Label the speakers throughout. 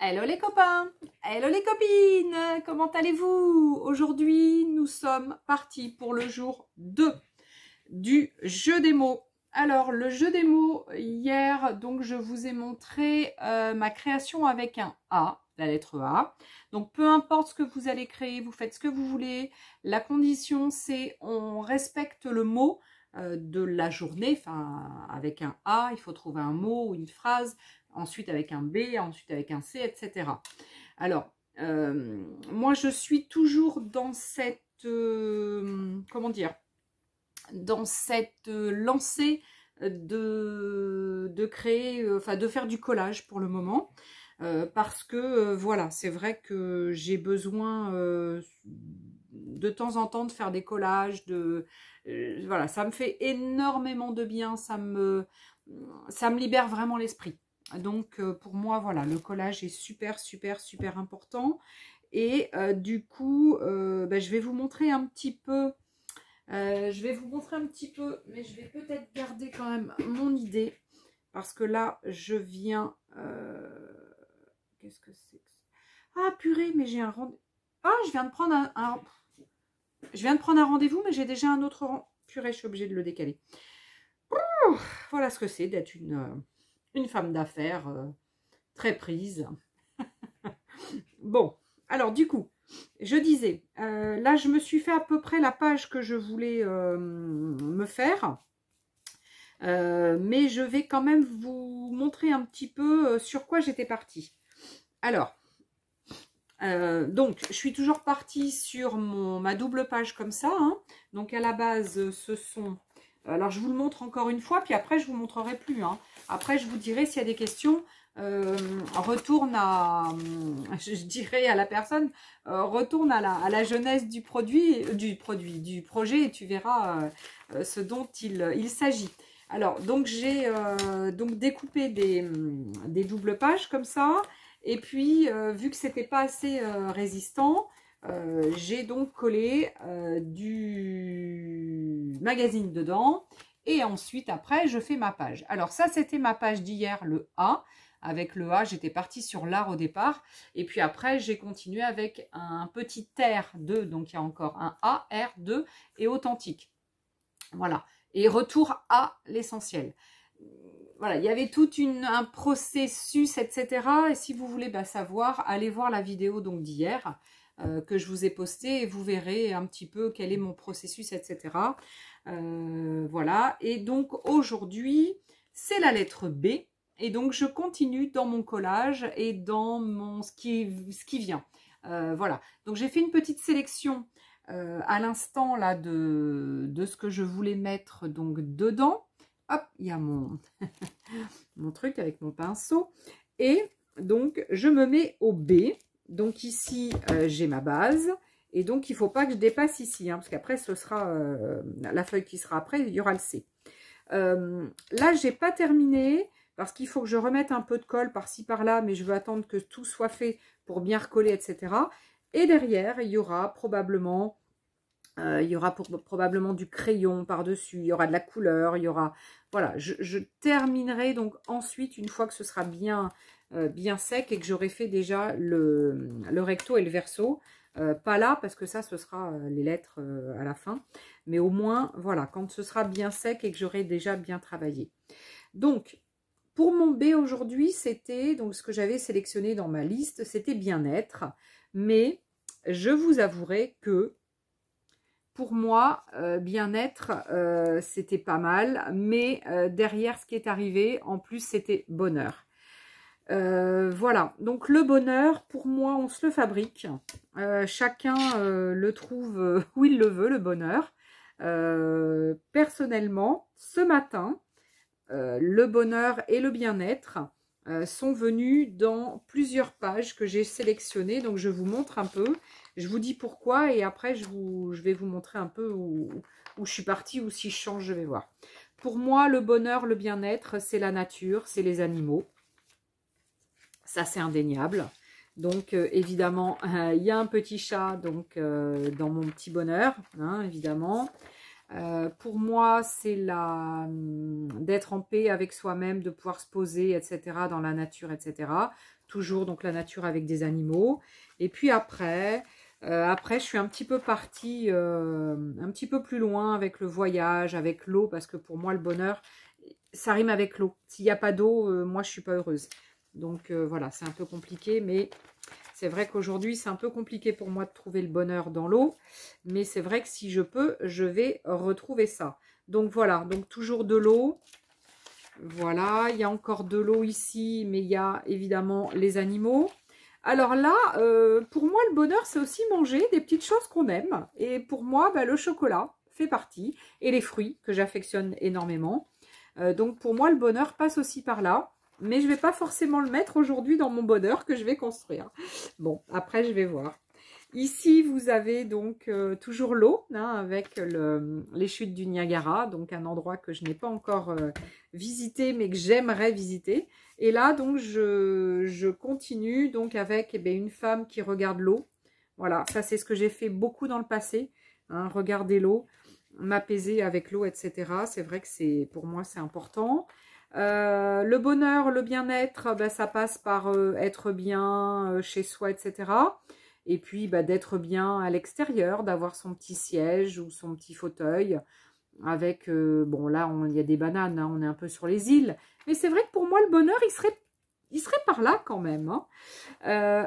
Speaker 1: Hello les copains, hello les copines, comment allez-vous? Aujourd'hui, nous sommes partis pour le jour 2 du jeu des mots. Alors, le jeu des mots, hier, donc je vous ai montré ma création avec un A, la lettre A. Donc, peu importe ce que vous allez créer, vous faites ce que vous voulez. La condition, c'est on respecte le mot de la journée, enfin, avec un A, il faut trouver un mot ou une phrase, ensuite avec un B, ensuite avec un C, etc. Alors, moi, je suis toujours dans cette, comment dire, dans cette lancée de créer, enfin de faire du collage pour le moment. Parce que voilà, c'est vrai que j'ai besoin de temps en temps de faire des collages, voilà, ça me fait énormément de bien, ça me libère vraiment l'esprit. Donc pour moi, voilà, le collage est super, super, super important. Et du coup, je vais vous montrer un petit peu, mais je vais peut-être garder quand même mon idée. Parce que là, je viens... Qu'est-ce que c'est que ça? Ah, purée, mais j'ai un rendez-vous. Ah, je viens de prendre je viens de prendre un rendez-vous, mais j'ai déjà un autre rendez-vous. Purée, je suis obligée de le décaler. Ouh, voilà ce que c'est d'être une femme d'affaires très prise. Bon, alors du coup, je disais, là, je me suis fait à peu près la page que je voulais me faire. Mais je vais quand même vous montrer un petit peu sur quoi j'étais partie. Alors, donc, je suis toujours partie sur ma double page comme ça. Hein. Donc, à la base, ce sont... Alors, je vous le montre encore une fois, puis après, je ne vous montrerai plus. Hein. Après, je vous dirai s'il y a des questions. Retourne à... Je dirais à la personne, retourne à la jeunesse du projet, et tu verras ce dont il s'agit. Alors, donc, j'ai donc découpé des doubles pages comme ça. Et puis, vu que c'était pas assez résistant, j'ai donc collé du magazine dedans. Et ensuite, après, je fais ma page. Alors ça, c'était ma page d'hier, le A. Avec le A, j'étais partie sur l'art au départ. Et puis après, j'ai continué avec un petit R2. Donc, il y a encore un A, R2 et authentique. Voilà. Et retour à l'essentiel. Voilà, il y avait tout un processus, etc. Et si vous voulez savoir, allez voir la vidéo donc d'hier que je vous ai postée et vous verrez un petit peu quel est mon processus, etc. Voilà, et donc aujourd'hui, c'est la lettre B. Et donc, je continue dans mon collage et dans ce qui vient. Voilà, donc j'ai fait une petite sélection à l'instant là de ce que je voulais mettre donc dedans. Hop, il y a mon truc avec mon pinceau. Et donc, je me mets au B. Donc ici, j'ai ma base. Et donc, il ne faut pas que je dépasse ici. Hein, parce qu'après, ce sera la feuille qui sera après, il y aura le C. Là, je n'ai pas terminé. Parce qu'il faut que je remette un peu de colle par-ci, par-là. Mais je veux attendre que tout soit fait pour bien recoller, etc. Et derrière, il y aura probablement... probablement du crayon par-dessus, il y aura de la couleur, il y aura... Voilà, je terminerai donc ensuite, une fois que ce sera bien sec et que j'aurai fait déjà le recto et le verso. Pas là, parce que ça, ce sera les lettres à la fin. Mais au moins, voilà, quand ce sera bien sec et que j'aurai déjà bien travaillé. Donc, pour mon B aujourd'hui, c'était... Donc, ce que j'avais sélectionné dans ma liste, c'était bien-être. Mais je vous avouerai que pour moi, bien-être, c'était pas mal. Mais derrière, ce qui est arrivé, en plus, c'était bonheur. Voilà. Donc, le bonheur, pour moi, on se le fabrique. Chacun le trouve où il le veut, le bonheur. Personnellement, ce matin, le bonheur et le bien-être sont venus dans plusieurs pages que j'ai sélectionnées. Donc, je vous montre un peu. Je vous dis pourquoi et après, je vais vous montrer un peu où je suis partie ou si je change, je vais voir. Pour moi, le bonheur, le bien-être, c'est la nature, c'est les animaux. Ça, c'est indéniable. Donc, évidemment, il y a un petit chat donc, dans mon petit bonheur, hein, évidemment. Pour moi, c'est d'être en paix avec soi-même, de pouvoir se poser, etc., dans la nature, etc. Toujours donc la nature avec des animaux. Et puis après, je suis un petit peu partie un petit peu plus loin avec le voyage, avec l'eau, parce que pour moi, le bonheur, ça rime avec l'eau. S'il n'y a pas d'eau, moi, je suis pas heureuse. Donc voilà, c'est un peu compliqué, mais c'est vrai qu'aujourd'hui, c'est un peu compliqué pour moi de trouver le bonheur dans l'eau. Mais c'est vrai que si je peux, je vais retrouver ça. Donc voilà, donc toujours de l'eau. Voilà, il y a encore de l'eau ici, mais il y a évidemment les animaux. Alors là, pour moi, le bonheur, c'est aussi manger des petites choses qu'on aime. Et pour moi, bah, le chocolat fait partie. Et les fruits, que j'affectionne énormément. Donc pour moi, le bonheur passe aussi par là. Mais je ne vais pas forcément le mettre aujourd'hui dans mon bonheur que je vais construire. Bon, après, je vais voir. Ici, vous avez donc toujours l'eau, hein, avec les chutes du Niagara, donc un endroit que je n'ai pas encore visité, mais que j'aimerais visiter. Et là, donc, je continue donc avec une femme qui regarde l'eau. Voilà, ça c'est ce que j'ai fait beaucoup dans le passé, hein, regarder l'eau, m'apaiser avec l'eau, etc. C'est vrai que pour moi, c'est important. Le bonheur, le bien-être, bah, ça passe par être bien chez soi, etc. Et puis bah, d'être bien à l'extérieur, d'avoir son petit siège ou son petit fauteuil. Avec, bon là, il y a des bananes, hein, on est un peu sur les îles. Mais c'est vrai que pour moi, le bonheur, il serait par là quand même. Hein.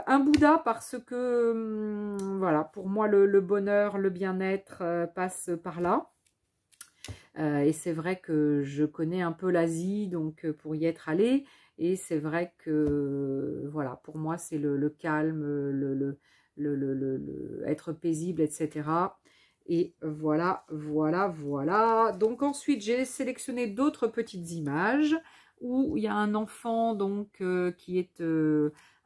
Speaker 1: Un Bouddha parce que, voilà, pour moi, le bonheur, le bien-être passe par là. Et c'est vrai que je connais un peu l'Asie, donc pour y être allée. Et c'est vrai que, voilà, pour moi, c'est le calme, être paisible, etc. Et voilà, voilà, voilà. Donc ensuite, j'ai sélectionné d'autres petites images où il y a un enfant donc qui est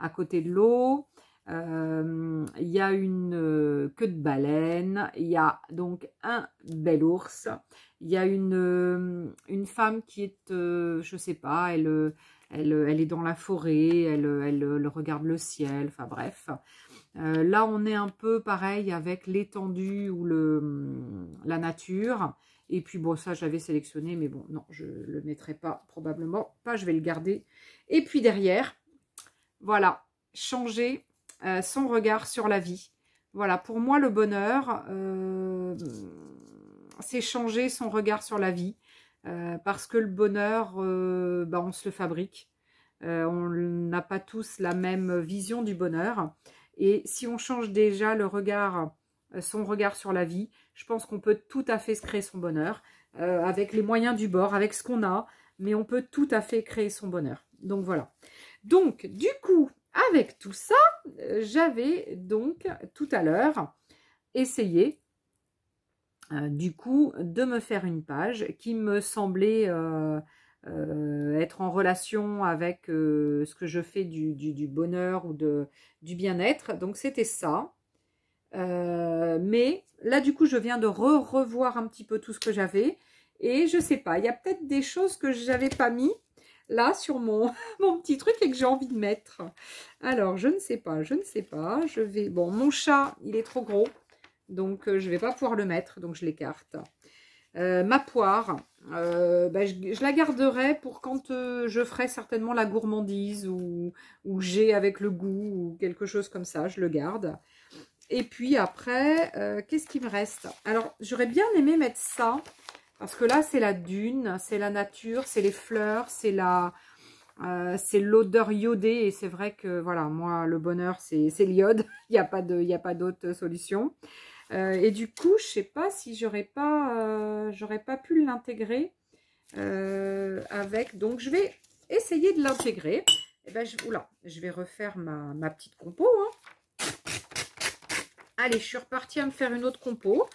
Speaker 1: à côté de l'eau. Il y a une queue de baleine, il y a donc un bel ours, il y a une femme qui est, je sais pas, elle est dans la forêt, elle regarde le ciel, enfin bref. Là, on est un peu pareil avec l'étendue ou la nature. Et puis bon, ça j'avais sélectionné, mais bon, non, je le mettrai pas, probablement pas, je vais le garder. Et puis derrière, voilà, changer son regard sur la vie. Voilà, pour moi, le bonheur, c'est changer son regard sur la vie. Parce que le bonheur, bah, on se le fabrique. On n'a pas tous la même vision du bonheur. Et si on change déjà son regard sur la vie, je pense qu'on peut tout à fait se créer son bonheur. Avec les moyens du bord, avec ce qu'on a. Mais on peut tout à fait créer son bonheur. Donc voilà. Donc, du coup, avec tout ça, j'avais donc tout à l'heure essayé du coup de me faire une page qui me semblait être en relation avec ce que je fais du bonheur ou du bien-être. Donc c'était ça. Mais là du coup je viens de revoir un petit peu tout ce que j'avais. Et je sais pas, il y a peut-être des choses que je n'avais pas mis là sur mon petit truc et que j'ai envie de mettre. Alors je ne sais pas, je vais... Bon, mon chat, il est trop gros, donc je ne vais pas pouvoir le mettre, donc je l'écarte. Ma poire, bah, je la garderai pour quand je ferai certainement la gourmandise ou j'ai avec le goût ou quelque chose comme ça, je le garde. Et puis après, qu'est-ce qui me reste? Alors, j'aurais bien aimé mettre ça, parce que là, c'est la dune, c'est la nature, c'est les fleurs, c'est l'odeur iodée. Et c'est vrai que, voilà, moi, le bonheur, c'est l'iode. Il n'y a pas d'autre solution. Et du coup, je sais pas si j'aurais pas pu l'intégrer avec. Donc, je vais essayer de l'intégrer. Et ben, je vais refaire ma petite compo. Hein. Allez, je suis repartie à me faire une autre compo.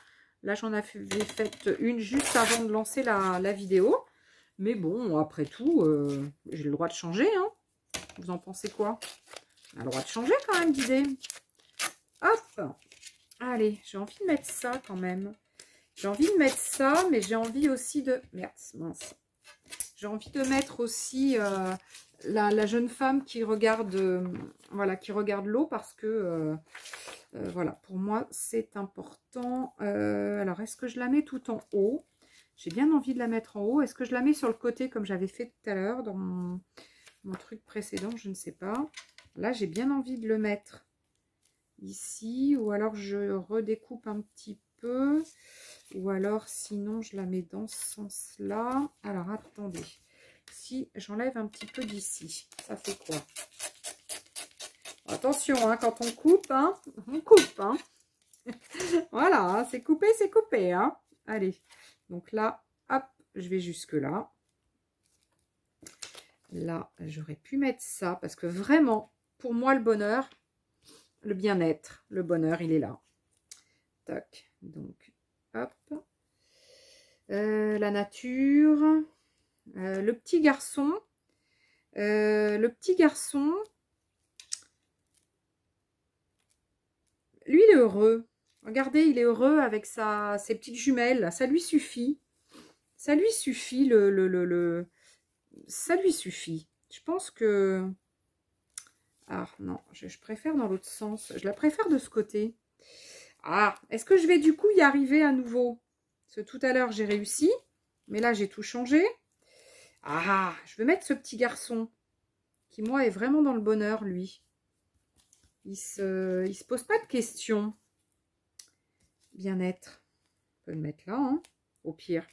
Speaker 1: Là, j'en avais fait une juste avant de lancer la vidéo. Mais bon, après tout, j'ai le droit de changer. Hein. Vous en pensez quoi? On a le droit de changer quand même d'idée. Hop! Allez, j'ai envie de mettre ça quand même. J'ai envie de mettre ça, mais j'ai envie aussi de... Merde, mince. J'ai envie de mettre aussi la jeune femme qui regarde, voilà, qui regarde l'eau parce que, voilà, pour moi, c'est important. Alors, est-ce que je la mets tout en haut? J'ai bien envie de la mettre en haut. Est-ce que je la mets sur le côté comme j'avais fait tout à l'heure dans mon truc précédent? Je ne sais pas. Là, j'ai bien envie de le mettre ici. Ou alors, je redécoupe un petit peu. Ou alors, sinon, je la mets dans ce sens-là. Alors, attendez. Si j'enlève un petit peu d'ici, ça fait quoi? Attention, hein, quand on coupe, on coupe. Hein. Voilà, hein, c'est coupé. Hein. Allez, donc là, hop, je vais jusque là. Là, j'aurais pu mettre ça parce que vraiment, pour moi, le bonheur, le bien-être, le bonheur, il est là. Tac, donc, hop. La nature. Le petit garçon. Lui, il est heureux. Regardez, il est heureux avec ses petites jumelles. Ça lui suffit. Ça lui suffit, ça lui suffit. Je pense que... Ah, non, je préfère dans l'autre sens. Je la préfère de ce côté. Ah, est-ce que je vais du coup y arriver à nouveau? Parce que tout à l'heure, j'ai réussi. Mais là, j'ai tout changé. Ah, je vais mettre ce petit garçon. Qui, moi, est vraiment dans le bonheur, lui. Il se pose pas de questions. Bien-être. On peut le mettre là, hein, au pire.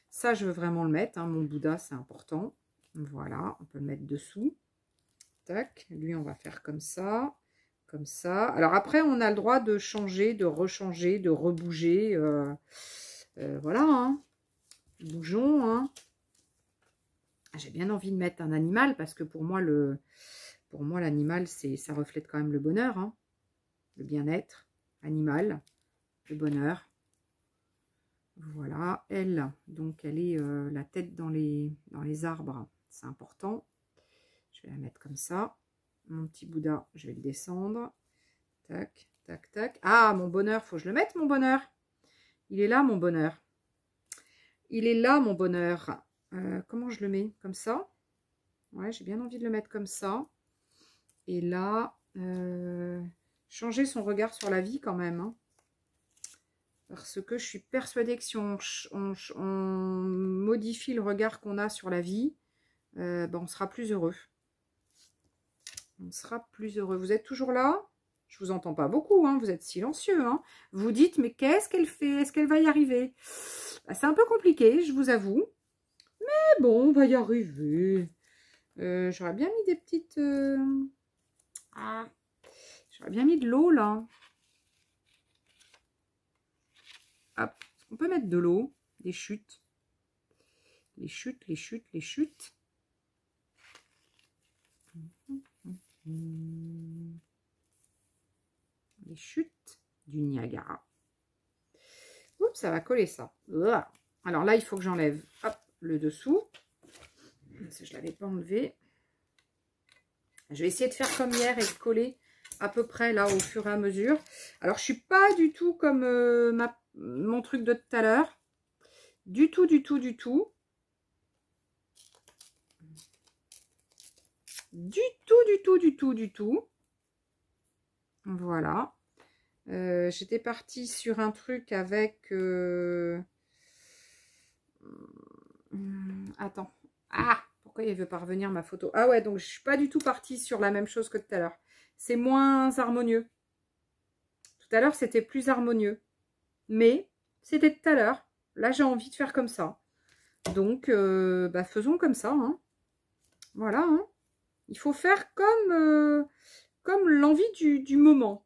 Speaker 1: Ça, je veux vraiment le mettre. Hein, mon Bouddha, c'est important. Voilà, on peut le mettre dessous. Tac. Lui, on va faire comme ça. Comme ça. Alors après, on a le droit de changer, de rechanger, de rebouger. Voilà, hein. Bougeons, hein. J'ai bien envie de mettre un animal parce que pour moi, l'animal, ça reflète quand même le bonheur. Hein. Le bien-être. Animal. Le bonheur. Voilà, elle, donc elle est la tête dans les arbres, c'est important. Je vais la mettre comme ça. Mon petit Bouddha, je vais le descendre. Tac, tac, tac. Ah, mon bonheur, faut que je le mette, mon bonheur. Il est là, mon bonheur. Il est là, mon bonheur. Comment je le mets? Comme ça? Ouais, j'ai bien envie de le mettre comme ça. Et là, changer son regard sur la vie quand même, hein. Parce que je suis persuadée que si on modifie le regard qu'on a sur la vie, ben on sera plus heureux. On sera plus heureux. Vous êtes toujours là? Je vous entends pas beaucoup, hein, vous êtes silencieux. Hein. Vous dites, mais qu'est-ce qu'elle fait? Est-ce qu'elle va y arriver? Ben, c'est un peu compliqué, je vous avoue. Mais bon, on va y arriver. J'aurais bien mis des petites... Ah, j'aurais bien mis de l'eau, là. Hop, on peut mettre de l'eau, des chutes. Les chutes. Les chutes du Niagara. Oups, ça va coller ça. Alors là, il faut que j'enlève le dessous. Parce que je ne l'avais pas enlevé. Je vais essayer de faire comme hier et de coller à peu près là au fur et à mesure. Alors, je suis pas du tout comme mon truc de tout à l'heure. Du tout. Du tout. Voilà. J'étais partie sur un truc avec... Attends. Ah, pourquoi il veut pas revenir ma photo? Ah ouais, donc je suis pas du tout partie sur la même chose que tout à l'heure. C'est moins harmonieux. Tout à l'heure, c'était plus harmonieux. Mais c'était tout à l'heure. Là, j'ai envie de faire comme ça. Donc, bah, faisons comme ça. Hein. Voilà. Hein. Il faut faire comme l'envie du moment.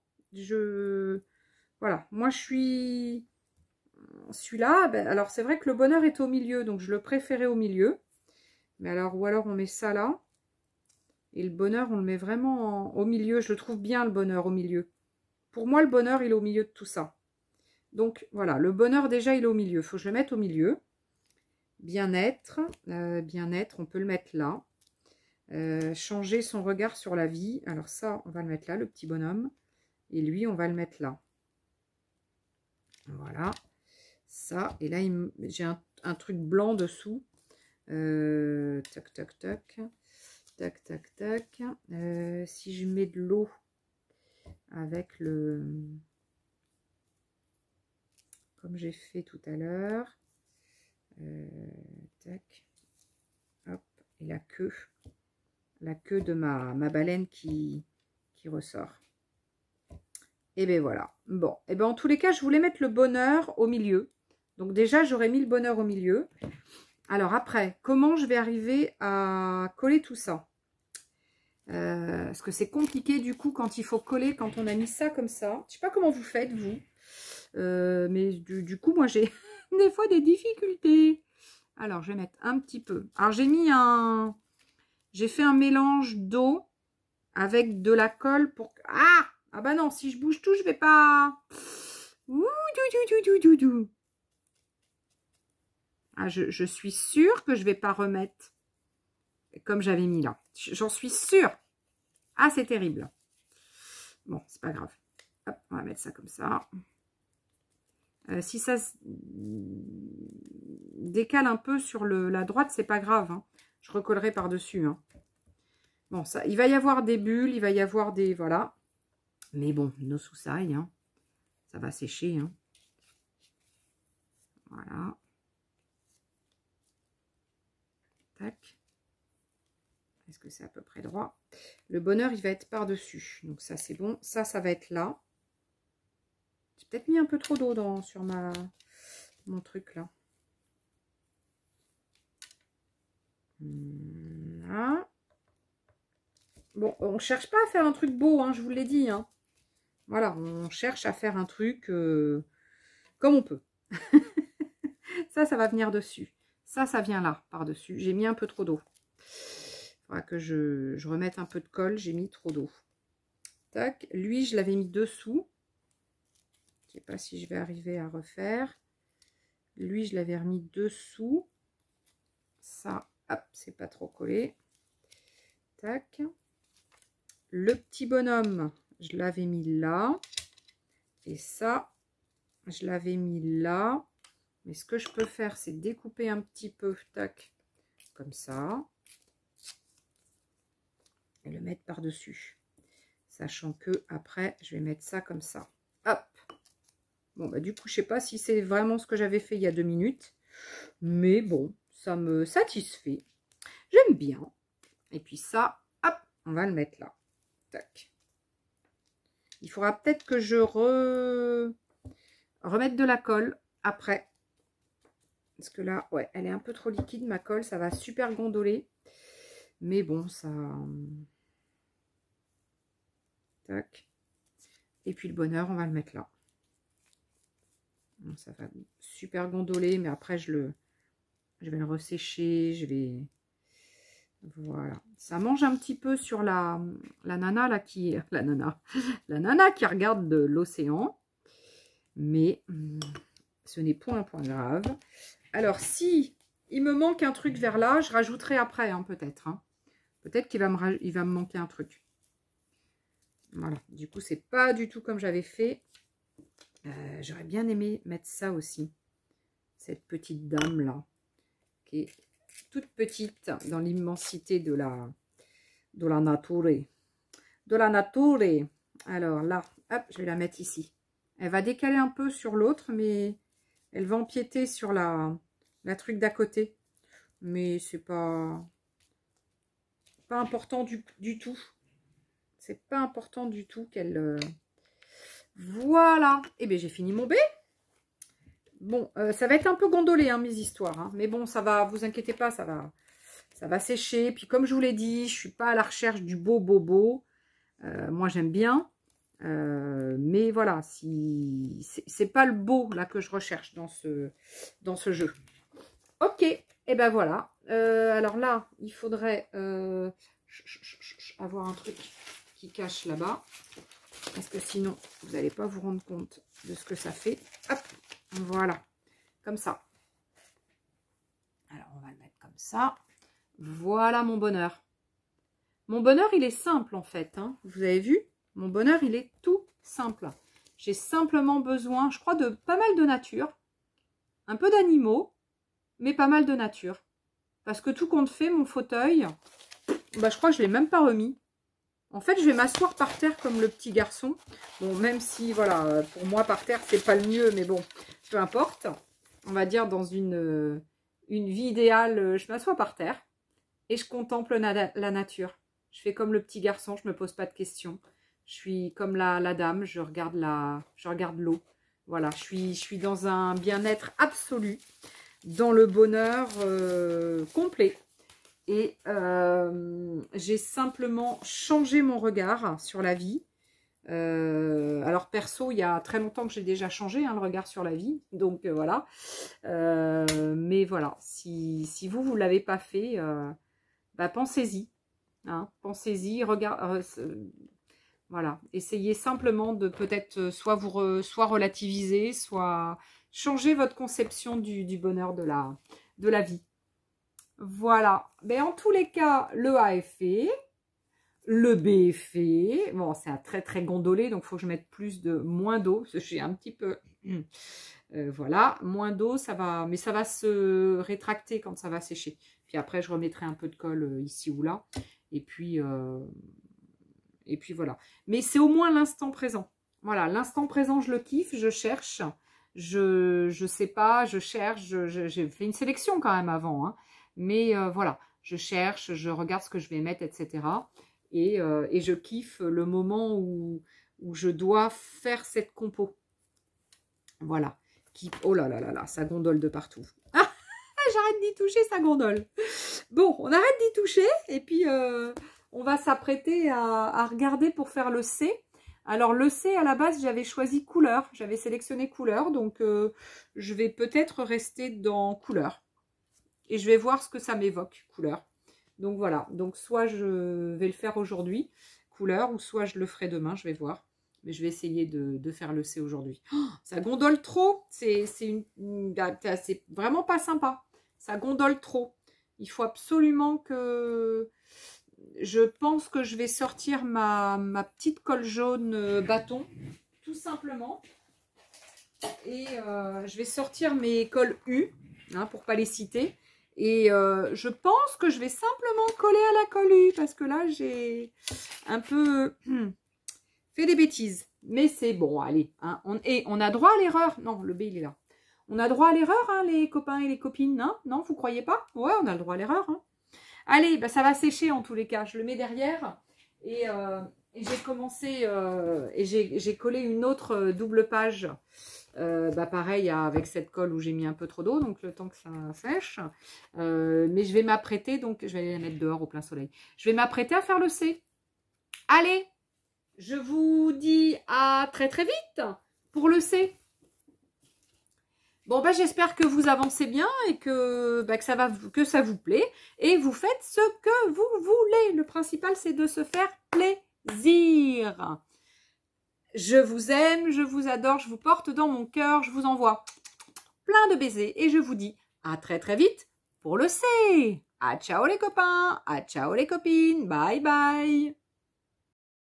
Speaker 1: Voilà. Moi, je suis... Celui-là, ben, alors c'est vrai que le bonheur est au milieu. Donc, je le préférais au milieu. Mais alors, ou alors on met ça là. Et le bonheur, on le met vraiment au milieu. Je le trouve bien, le bonheur, au milieu. Pour moi, le bonheur, il est au milieu de tout ça. Donc, voilà. Le bonheur, déjà, il est au milieu. Il faut que je le mette au milieu. Bien-être. Bien-être, on peut le mettre là. Changer son regard sur la vie. Alors ça, on va le mettre là, le petit bonhomme. Et lui, on va le mettre là. Voilà. Ça. Et là, j'ai un truc blanc dessous. Tac. tac, tac, tac. Si je mets de l'eau avec le... Comme j'ai fait tout à l'heure. Tac. Hop. Et la queue de ma baleine qui ressort. Et bien voilà. Bon, et bien en tous les cas, je voulais mettre le bonheur au milieu. Donc déjà, j'aurais mis le bonheur au milieu. Alors après, comment je vais arriver à coller tout ça? Parce que c'est compliqué du coup quand il faut coller, quand on a mis ça comme ça. Je sais pas comment vous faites, vous. Mais du coup, moi, j'ai des fois des difficultés. Alors, je vais mettre un petit peu. Alors, j'ai fait un mélange d'eau avec de la colle pour... Ah bah non, si je bouge tout, je vais pas... Ouh, ah, je suis sûre que je vais pas remettre comme j'avais mis là. J'en suis sûre. Ah, c'est terrible. Bon, c'est pas grave. Hop, on va mettre ça comme ça. Si ça se décale un peu sur la droite, c'est pas grave. Hein. Je recollerai par-dessus. Hein. Bon, ça, il va y avoir des bulles, il va y avoir des... Voilà. Mais bon, nos soussailles, hein, ça va sécher. Hein. Voilà. Tac. Est-ce que c'est à peu près droit? Le bonheur, il va être par-dessus. Donc ça, c'est bon. Ça va être là. J'ai peut-être mis un peu trop d'eau sur mon truc là. Voilà. Bon, on cherche pas à faire un truc beau, hein, je vous l'ai dit. Hein. Voilà, on cherche à faire un truc comme on peut. Ça va venir dessus. Ça vient là, par-dessus. J'ai mis un peu trop d'eau. Il faudra que je remette un peu de colle. J'ai mis trop d'eau. Tac. Lui, je l'avais mis dessous. Je ne sais pas si je vais arriver à refaire. Lui, je l'avais remis dessous. Ça, hop, c'est pas trop collé. Tac. Le petit bonhomme, je l'avais mis là. Et ça, je l'avais mis là. Mais ce que je peux faire, c'est découper un petit peu, tac, comme ça. Et le mettre par-dessus. Sachant que après, je vais mettre ça comme ça. Hop. Bon, bah du coup, je sais pas si c'est vraiment ce que j'avais fait il y a 2 minutes. Mais bon, ça me satisfait. J'aime bien. Et puis ça, hop, on va le mettre là. Tac. Il faudra peut-être que je remette de la colle après. Parce que là, ouais, elle est un peu trop liquide, ma colle. Ça va super gondoler. Mais bon, ça... Tac. Et puis le bonheur, on va le mettre là. Bon, ça va super gondoler, mais après, je vais le ressécher. Je vais... Voilà. Ça mange un petit peu sur la nana là qui... La nana qui regarde de l'océan. Mais ce n'est point un point grave. Alors, si il me manque un truc vers là, je rajouterai après, hein, peut-être. Hein. Peut-être qu'il va me manquer un truc. Voilà. Du coup, c'est pas du tout comme j'avais fait. J'aurais bien aimé mettre ça aussi. Cette petite dame là. Qui est toute petite dans l'immensité de la nature. De la nature. Alors là, hop, je vais la mettre ici. Elle va décaler un peu sur l'autre, mais elle va empiéter sur la truc d'à côté. Mais c'est pas important du tout. C'est pas important du tout qu'elle... Voilà. Et bien, j'ai fini mon B. Bon, ça va être un peu gondolé, hein, mes histoires. Hein. Mais bon, ça va, vous inquiétez pas, ça va sécher. Puis comme je vous l'ai dit, je suis pas à la recherche du beau bobo. Moi, j'aime bien. Mais voilà, si c'est pas le beau là que je recherche dans ce jeu. Ok, et ben voilà. Alors là, il faudrait avoir un truc qui cache là-bas. Parce que sinon, vous n'allez pas vous rendre compte de ce que ça fait. Hop, voilà, comme ça. Alors, on va le mettre comme ça. Voilà mon bonheur. Mon bonheur, il est simple en fait. Hein. Vous avez vu? Mon bonheur, il est tout simple. J'ai simplement besoin, je crois, de pas mal de nature. Un peu d'animaux, mais pas mal de nature. Parce que tout compte fait, mon fauteuil, Bah, je crois que je ne l'ai même pas remis. En fait, je vais m'asseoir par terre comme le petit garçon. Bon, même si, voilà, pour moi, par terre, c'est pas le mieux, mais bon, peu importe. On va dire dans une vie idéale, je m'assois par terre et je contemple la nature. Je fais comme le petit garçon, je me pose pas de questions. Je suis comme la dame, je regarde l'eau. Voilà, je suis dans un bien-être absolu, dans le bonheur complet. Et j'ai simplement changé mon regard sur la vie. Alors perso, il y a très longtemps que j'ai déjà changé le regard sur la vie. Donc voilà. Mais voilà, si vous ne l'avez pas fait, bah, pensez-y. Hein, pensez-y, voilà. Essayez simplement de peut-être soit relativiser, soit changer votre conception du bonheur de la vie. Voilà. Mais en tous les cas, le A est fait. Le B est fait. Bon, c'est un très très gondolé, donc il faut que je mette moins d'eau. Parce que j'ai un petit peu... voilà, moins d'eau, ça va... Mais ça va se rétracter quand ça va sécher. Puis après, je remettrai un peu de colle ici ou là. Et puis voilà. Mais c'est au moins l'instant présent. Voilà, l'instant présent, je le kiffe, je cherche. Je sais pas, je cherche. J'ai fait une sélection quand même avant, hein. Mais voilà, je cherche, je regarde ce que je vais mettre, etc. Et je kiffe le moment où je dois faire cette compo. Voilà. Oh là là là là, ça gondole de partout. Ah, j'arrête d'y toucher, ça gondole. Bon, on arrête d'y toucher et puis on va s'apprêter à regarder pour faire le C. Alors le C, à la base, j'avais choisi couleur. J'avais sélectionné couleur, donc je vais peut-être rester dans couleur. Et je vais voir ce que ça m'évoque, couleur. Donc voilà, donc soit je vais le faire aujourd'hui, couleur, ou soit je le ferai demain, je vais voir. Mais je vais essayer de faire le C aujourd'hui. Oh, ça gondole trop, c'est vraiment pas sympa. Ça gondole trop. Il faut absolument que... Je pense que je vais sortir ma petite colle jaune bâton, tout simplement. Et je vais sortir mes colles U, hein, pour ne pas les citer. Et je pense que je vais simplement coller à la colle U, parce que là, j'ai un peu fait des bêtises. Mais c'est bon, allez. Hein, on a droit à l'erreur. Non, le B, il est là. On a droit à l'erreur, hein, les copains et les copines. Hein, non, vous croyez pas? Ouais, on a le droit à l'erreur. Hein. Allez, bah, ça va sécher en tous les cas. Je le mets derrière. Et j'ai commencé... et j'ai collé une autre double page. Bah pareil avec cette colle où j'ai mis un peu trop d'eau, donc le temps que ça sèche. Mais je vais m'apprêter, donc je vais la mettre dehors au plein soleil. Je vais m'apprêter à faire le C. Allez, je vous dis à très très vite pour le C. Bon, bah, j'espère que vous avancez bien et que, bah, que ça vous plaît. Et vous faites ce que vous voulez. Le principal, c'est de se faire plaisir. Je vous aime, je vous adore, je vous porte dans mon cœur. Je vous envoie plein de baisers. Et je vous dis à très très vite pour le C. À ciao les copains, à ciao les copines. Bye bye.